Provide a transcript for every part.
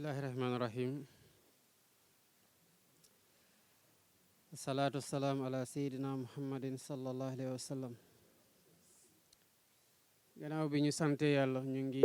bismillahi rahmaani rahim asalaatu wasalaam ala seydina muhammadin sallallahu alayhi wa sallam. Gannaaw bi ñu sante yàlla ñu ngi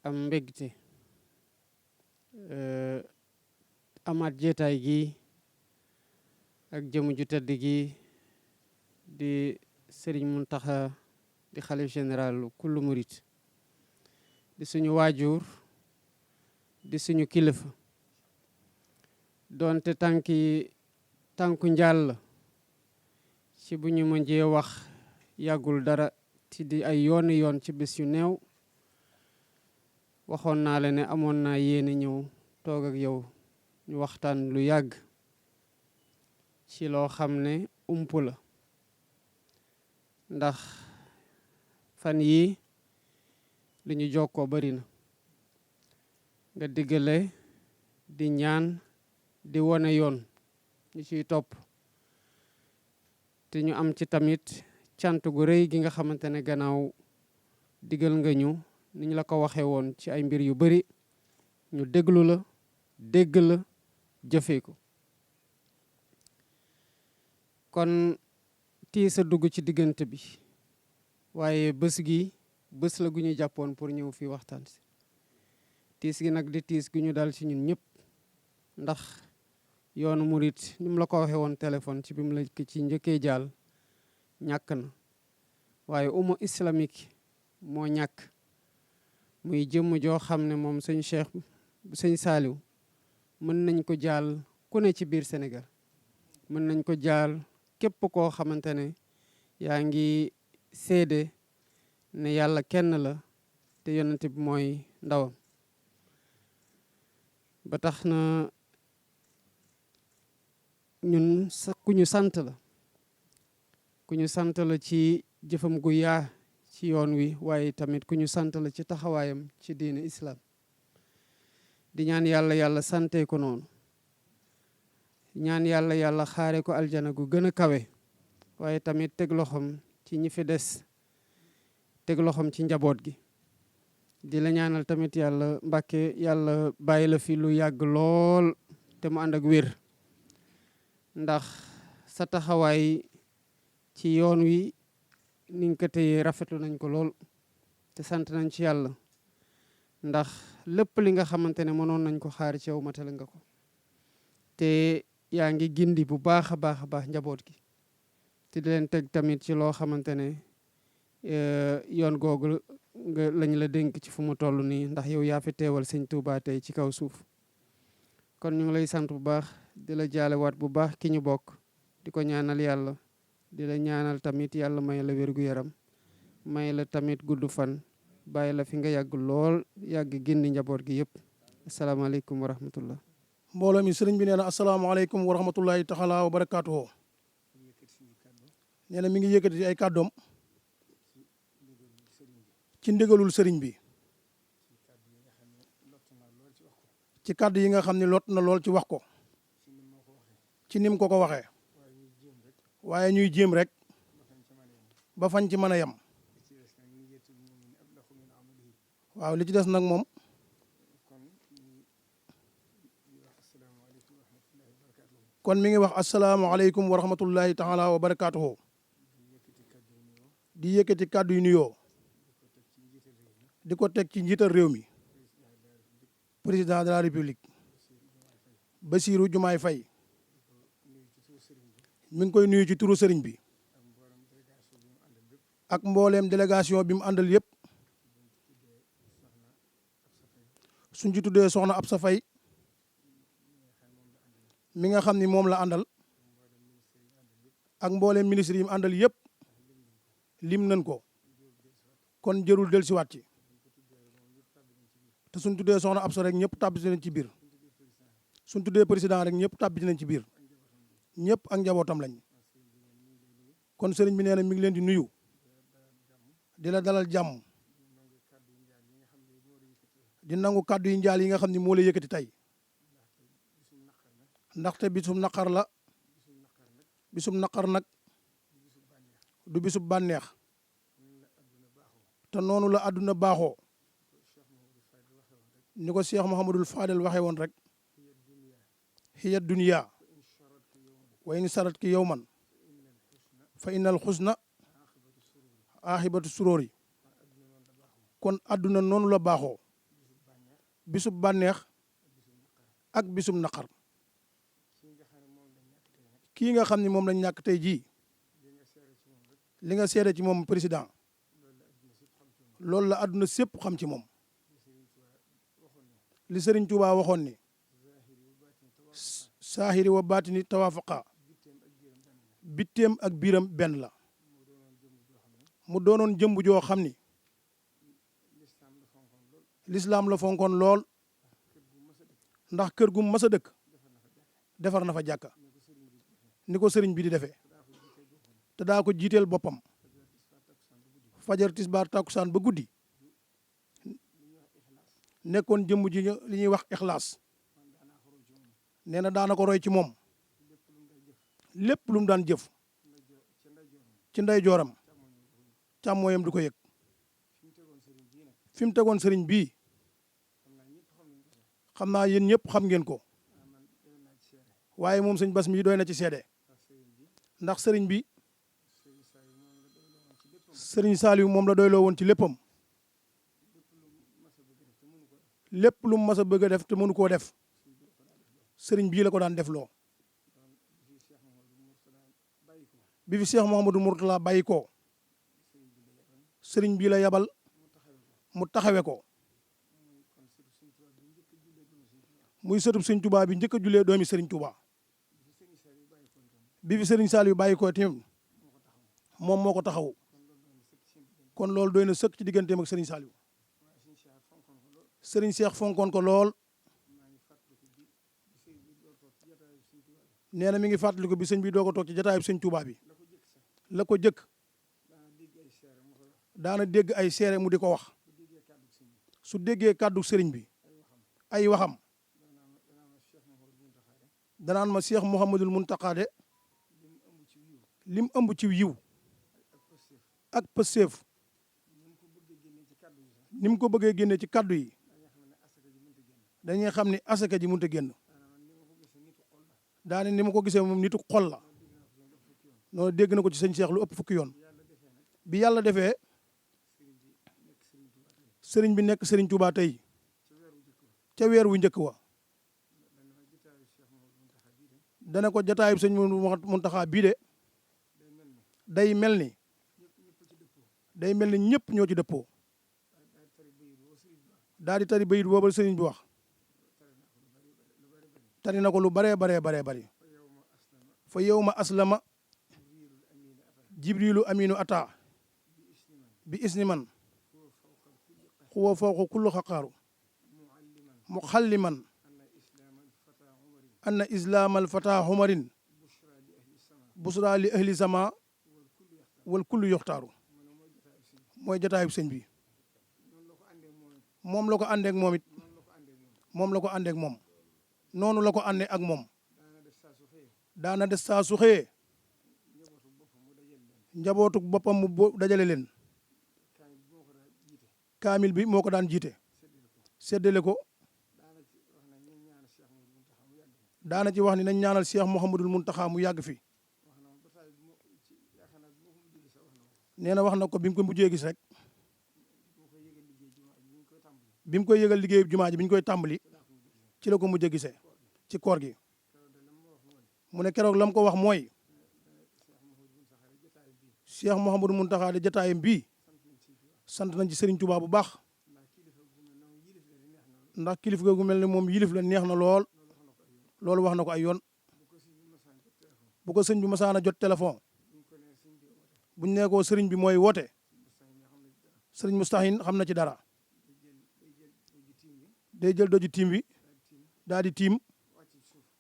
am mbégte amaat jeetaay gi ak jëmu ju tedd gi di Sëriñ Muntaxa di xalif général kullu murit di suñu waajur di suñu kilifa doonte tànku njàll ci bu ñu mënjee wax yàggul dara ci di ay yooni yoon ci bés yu néew waxoon naa la ne amoon naa yéene ñëw toog ak yow ñu waxtaan lu yàgg ci loo xam ne ump la ndax fan yii li ñu jokkoo bari na nga diggale di ñaan di wone yoon ñu ciy topp te ñu am ci tamit cant gu rëy gi nga xamante ne gannaaw digal nga ñu ni ñu la ko waxee woon ci ay mbir yu bari ñu déglu la dégg la jëfee ko kon tiis a dugg ci diggante bi waaye bés la gu ñu jàppoon pour ñëw fii waxtaan si tiis gi nag di tiis gu ñu dal ci ñun ñëpp ndax yoonu murit ni mu la ko waxee woon téléphone ci bi mu la ci njëkkee jaal ñàkk na waaye umma islamique moo ñàkk muy jëmm joo xam ne moom sëñ Saaliw mën nañ ko jaal ku ne ci biir Sénégal mën nañ ko jaal képp koo xamante ne yaa ngi seede ne yàlla kenn la te yonent bi mooy ndawam ba tax na ñun ku ñu sant la ci jëfam gu yaa ci yoon wi waaye tamit ku ñu sant la ci taxawaayam ci diine islam di ñaan yàlla sante ko noonu ñaan yàlla xaare ko aljana gu gën a kawe waaye tamit teg loxoom ci ñi fi des teg loxoom ci njaboot gi di la ñaanal tamit yàlla Mbàkke yàlla bàyyi la fi lu yàgg lool te mu ànd ak wér ndax sa taxawaay ci yoon wi ni nga ko téye rafetlu nañ ko lool te sant nañ ci yàlla ndax lépp li nga xamante ne mënoon nañ ko xaar ci yow matale nga ko te yaa ngi gindi bu baax a baax njaboot gi te di leen teg tamit ci loo xamante ne yoon googu lañ la dénk ci fu mu toll nii ndax yow yaa fi teewal sëñ Tuubaa tey ci kaw suuf kon ñu ngi lay sant bu baax di la jaalewaat bu baax ki ñu bokk di ko ñaanal yàlla di la ñaanal tamit yàlla may la wér-gu-yaram may la tamit gudd fan bàyyi la fi nga yàgg lool yàgg gindi njaboot gi yëpp asalaamaaleykum wa rahmatullah mbooloo mi sëriñ bi nee na asalaamaaleykum wa rahmatullahi taala wa barakaatuhu nee na mi ngi yëkkati ay kàddoom ci ndigalul sëriñ bi ci kàddu yi nga xam ne lot na lool ci wax ko ci nim ko waxee waaye ñuy jéem rek ba fañ ci mën a yem waaw li ci des nag moom kon mi ngi wax asalaamaaleykum wa rahmatullahi taala wa barakaatuhu di yëkkati kàddu yu nuyoo di ko teg ci njiital réew mi président de la république Bassirou Diomaye Faye mi ngi koy nuyu ci turu sëriñ bi ak mbooleem délégation bi mu àndal yëpp suñ ci tuddee soxna Absa Faye mi nga xam ni moom la àndal ak mbooleem ministre yi mu àndal yëpp lim nañ ko kon jërul dellusiwaat ci te suñ tuddee soxna Absa rek ñëpp tàbbi nañ ci biir suñ tuddee président rek ñëpp tàbbi nañ ci biir ñëpp ak njabootam lañ kon sëriñ bi nee na mi ngi leen di nuyu di la dalal jàmm di nangu kàddu yi njaal yi nga xam ne moo la yëkkati tey ndaxte bisum naqar la bisum naqar nag du bisub bànneex te noonu la àdduna baaxoo ni ko Cheikh Mouhamadul Fadel waxee woon rek hiya dunya wa in sarat ki yowman fa innal xusna aaxibatu suróori kon àdduna noonu la baaxoo bisub bànneex ak bisub naqar kii nga xam ni moom lañ ñàkk tey jii li nga seede ci moom président loolu la àdduna sépp xam ci moom li Sëriñ Tuubaa waxoon ni saahiri wa baatini tawaafaqa bitteem ak biiram benn la mu doonoon jëmb joo xam ni lislaam la fonkoon lool ndax kër gu mas a dëkk defar na fa jàkka ni ko sëriñ bi di defee te daa ko jiiteel boppam fajar tisbaar takkusaan ba guddi nekkoon jëmb ji li ñuy wax ixlaas nee na daana ko roy ci moom lépp lu mu daan jëf ci ndey jooram càmmooyam du ko yëg fi mu tegoon sëriñ bii xam naa yéen ñëpp xam ngeen ko waaye moom sëñ Bass mii doy na ci seede ndax sëriñ bi sëriñ Saliou moom la doyloo woon ci léppam lépp lu mu mas a bëgg a def te mënu koo def sëriñ bii la ko daan def loo bi fi Cheikh Mouhamadou Mourtala bàyyi ko sëriñ bii la yabal mu taxawe ko muy sëtub sëriñ Touba bi njëkk a jullee doomi sëriñ Touba bi fi sëriñ Saliou bàyyi ko tamit moom moo ko taxaw kon loolu doy na sëkk ci digganteem ak sëriñ Saliou sëriñ Cheikh fonkoon ko lool nee na mi ngi fàttaliku bi sëñ bi doo ko toog ci jataayub sëñ Touba bi la ko jëkk daana dégg ay seere mu di ko wax su déggee kàddu sëriñ bi ay waxam danaan ma Cheikh Mouhamadul Mountakha de lim ëmb ci yiw ak pëseef ni mu ko bëggee génne ci kàddu yi dañuy xam ni asaka ji mënut a génn daane ni ma ko gisee moom nitu xol la noonu dégg na ko ci sëñ Cheikh lu ëpp fukki yoon bi yàlla defee sëriñ bi nekk sëriñ Touba tey ca weer wu njëkk wa dana ko jataayub sëñ Mountakha bii de day mel ni ñëpp ñoo ci dëppoo daal di tari bayit boobu sëriñ bi wax tari na ko lu baree bari fa yawma aslama jibrilu aminu ata bi isni man huwa fawqa kulli xaqaaru muxalliman anna islaam alfata humarin busra li ahli sama wal kullu yoxtaaru mooy jataayub sëñ bi moom la ko àndeek moom it moom la ko àndeek moom noonu la ko àndee ak moom daana des saa su xëyee njabootu boppam mu dajale leen kaamil bi moo ko daan jiite séddale ko daana ci wax ni nañ ñaanal Cheikh Mouhamadul Mountakha mu yàgg fi nee na wax na ko bi mu ko mujjee gis rek bi mu koy yëgal liggéeyu jumaa ji bi ñu koy tàmbali ci la ko mujjee gisee ci koor gi mu ne keroog la mu ko wax mooy Cheikh Mouhamadou Mountakha de jataayam bii sant nañ ci Serigne Touba bu baax ndax kilif gu mel ne moom yilif la neex na lool loolu wax na ko ay yoon bu ko sëñ bi masaana jot téléphone buñ ne ko sëriñ bi mooy woote sëriñ Mustahin xam na ci dara day jël doju tiim bi daal di tiim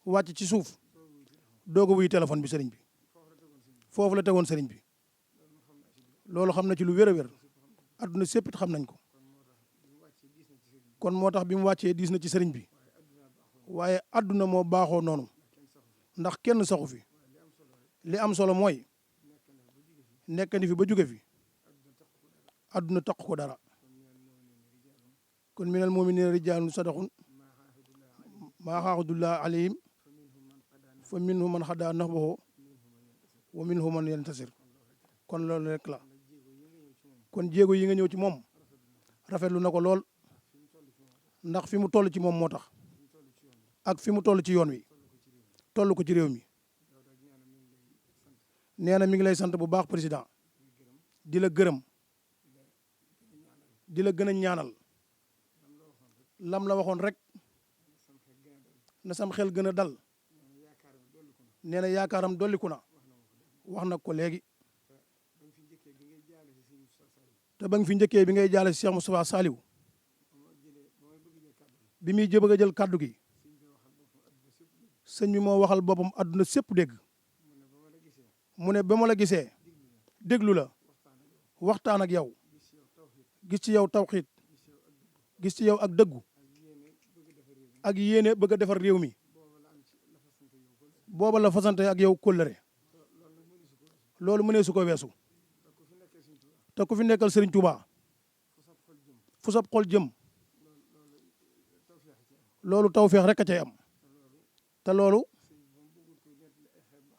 wàcc ci suuf doog a wuy téléphone bi sëriñ bi foofu la tegoon sëriñ bi loolu xam na ci lu wér a wér adduna sépp it xam nañ ko kon moo tax bi mu wàccee diis na ci sëriñ bi waaye adduna moo baaxoo noonu ndax kenn saxu fi li am solo mooy nekk ni fi ba jóge fi adduna taq ko dara kon minal mu'minina rijaalun sadaqu maa aahadullah alayhim fa minhum man xadaa nahbahu wa minhum man yantasir kon loolu rek la kon jéego yi nga ñëw ci moom rafetlu na ko lool ndax fi mu toll ci moom moo tax ak fi mu toll ci yoon wi toll ko ci réew mi nee na mi ngi lay sant bu baax président di la gërëm di la gën a ñaanal lam la waxoon rek na sam xel gën a dal nee na yaakaaram dolliku na wax na ko léegi te ba nga fi njëkkee bi ngay jaale si Cheikh Moustapha Saliou bi muy bëgg a jël kàddu gi sëñ bi moo waxal boppam àdduna sépp dégg mu ne ba ma la gisee déglu la waxtaan ak yow gis ci yow tawxiit gis ci yow ak dëggu ak yéene bëgg a defar réew mi booba la fasante ak yow kóllëre loolu mënee su ko weesu te ku fi nekkal Serigne Touba fu sab xol jëm loolu tawfeex rek a cay am te loolu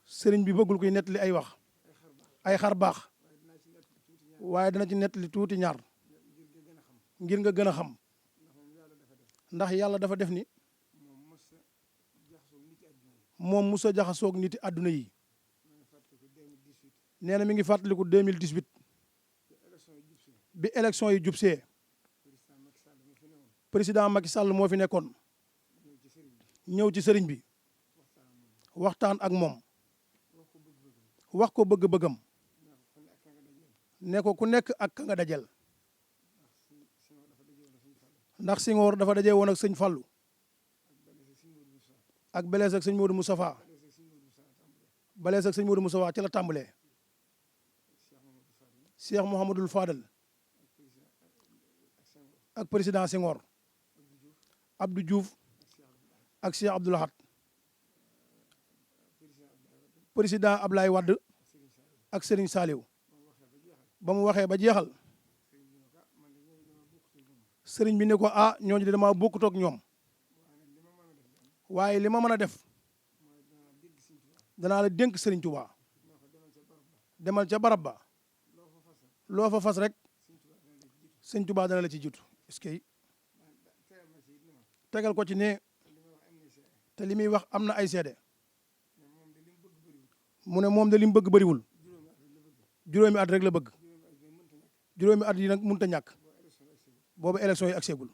sëriñ bi bëggul koy nettali ay wax ay xar baax waaye dana ci nettali tuuti ñaar ngir nga gën a xam ndax yàlla dafa def ni moom musa jaxasoog niti àdduna yi nee na mi ngi fàttaliku 2018 bi élection yi jubsee président Macky Sall moo fi nekkoon ñëw ci sëriñ bi waxtaan ak moom wax ko bëgg-bëggam ne ko ku nekk ak ka nga dajel ndax Senghor dafa daje woon ak sëñ Fallou ak Belees ak sëñ Modou Moustapha Belees ak sëñ Modou Moustapha ci la tàmbalee Cheikh Mouhamadoul Fadal ak président Senghor Abdou Diouf ak Cheikh Abdou Lahad président Ablaye Wade ak Serigne Saliou ba mu waxee ba jeexal Serigne bi ne ko ah ñooñu de dama bokkut ak ñoom waaye li ma mën a def danaa la dénk Serigne Touba demal ca barab ba loo fa fas rek Serigne Touba dana la ci jiitu est-ce que tegal ko ci ne te li muy wax am na ay seede mu ne moom de li mu bëgg bëriwul juróomi at rek la bëgg juróomi at yi nag mënut a ñàkk boobu élection yi agseegul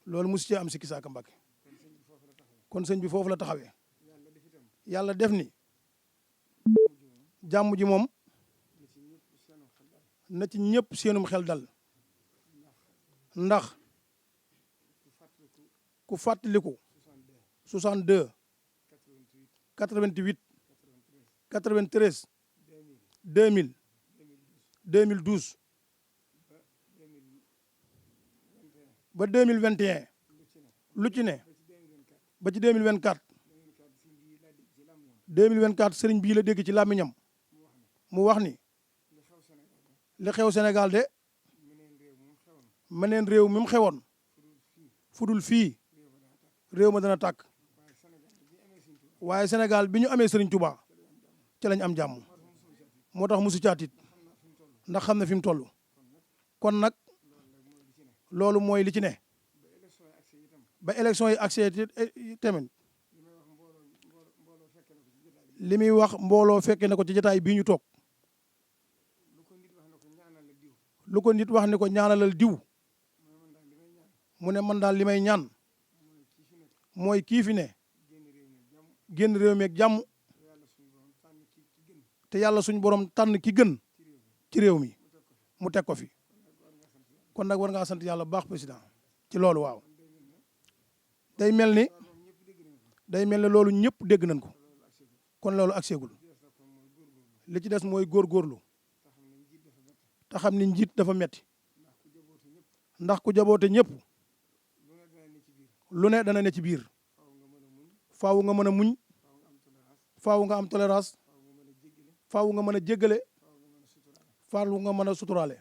loolu mosu cee am sikki saaka Mbàkke kon sëñ bi foofu la taxawee yàlla def ni jàmm ji moom na ci ñëpp seenum xel dal ndax ku fàttaliku 62 88 93 2000 2012 ba 2021 lu ci ne ba ci 2024 2024 sëriñ bii la dégg ci làmmiñam mu wax ni li xew Sénégal de meneen réew mi mu xewoon fudul fii réew ma dana tàkk waaye Sénégal bi ñu amee Sëriñ Touba ci lañ am jàmm moo tax musu caatit ndax xam na fi mu toll kon nag loolu mooy li ci ne ba élection yi accès tamit li muy wax mbooloo fekke na ko ci jotaay bii ñu toog lu ko nit wax ne ko ñaanalal diw mu ne man daal li may ñaan mooy kii fi ne génn réew mi ak jàmm te yàlla suñu borom tànn ki gën ci réew mi mu teg ko fi kon nag war ngaa sant yàlla bu baax président ci loolu waaw day mel ni loolu ñëpp dégg nañ ko kon loolu agseegul li ci des mooy góorgóorlu te xam ni njiit dafa metti ndax ku jaboote ñëpp lu ne dana ne ci biir faaw nga mën a muñ faaw nga am tolérance faaw nga mën a jéggale faaw nga mën a suturaale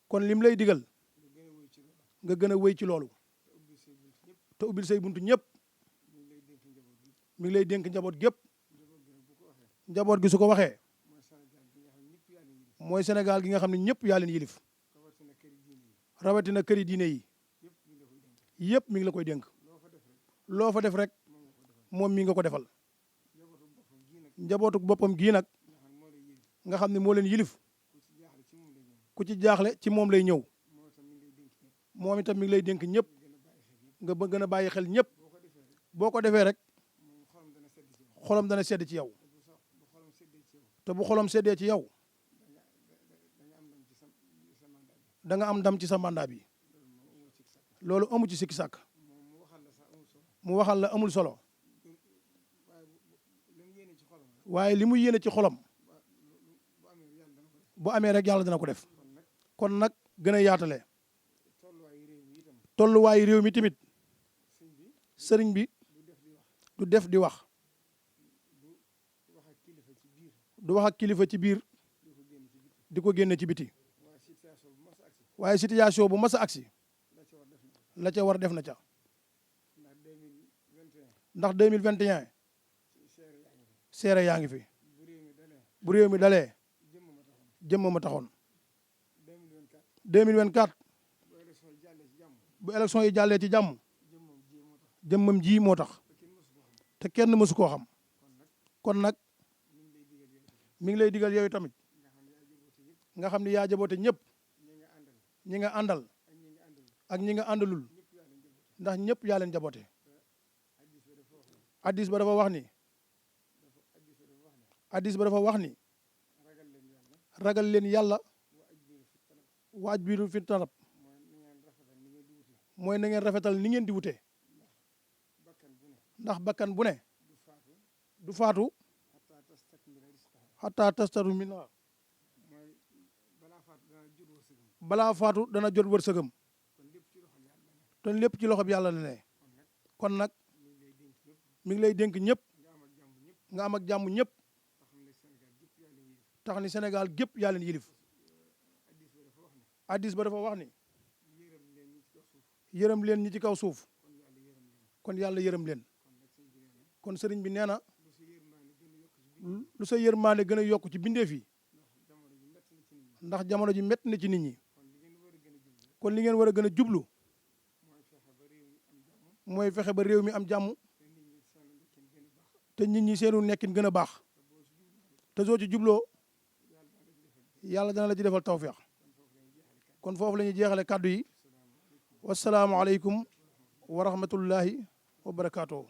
kon lim lay digal nga gën a wéy ci loolu te ubbil say buntu ñëpp mi ngi lay dénk njaboot gépp njaboot gi su ko waxee mooy Sénégal gi nga xam ne ñëpp yaa leen yilif rawatina këri diine yi yëpp mi ngi la koy dénk loo fa def rek moom mi nga ko defal njabootu boppam gii nag nga xam ne moo leen yilif ku ci jaaxle ci moom lay ñëw moom itam mi ngi lay dénk ñëpp nga ba gën a bàyyi xel ñëpp boo ko defee rek xolam dana sedd ci yow te bu xolam seddee ci yow da nga am ndam ci sa mandat bi loolu amu ci sikki sàkk mu waxal la amul solo waaye li mu yéene ci xolam bu amee rek yàlla dana ko def kon nag gën a yaatale tolluwaayu réew mi tamit sëriñ bi du def di wax du wax ak kilifa ci biir di ko génne ci biti waaye situation bu mas a agsi la ca war def na ca ndax 2021 seere yaa ngi fi bu réew mi dalee jëmm ma taxoon 2024 bu élection yi jàllee ci jàmm jëmmam ji moo tax te kenn mësu koo xam kon nag mi ngi lay digal yooyu tamit nga xam ne yaa jaboote ñëpp ñi nga àndal ak ñi nga àndalul ndax ñëpp yaa leen jaboote addis ba dafa wax ni ragal leen yàlla waaj biiru fi tarab mooy na ngeen rafetal ni ngeen di wute ndax bakkan bu ne du faatu xataa tastaru minha balaa faatu dana jot wërsëgam te lépp ci loxo bi yàlla la ne kon nag mi ngi lay dénk ñëpp nga am ak jàmm ñëpp tax ni Sénégal gépp yaa leen yilif addis ba dafa wax ni yërëm leen ñi ci kaw suuf kon yàlla yërëm leen kon sëriñ bi nee na lu sa yërmaande gën a yokk ci bindeef yi ndax jamono ji métti na ci nit ñi kon li ngeen war a gën a jublu mooy fexe ba réew mi am jàmm te nit ñi seenu nekkin gën a baax te soo ci jubloo yàlla dana la ci defal tawfeex kon foofu la ñuy jeexale kàddu yi wasalaamualeykum wa rahmatullahi wa barakaatuhu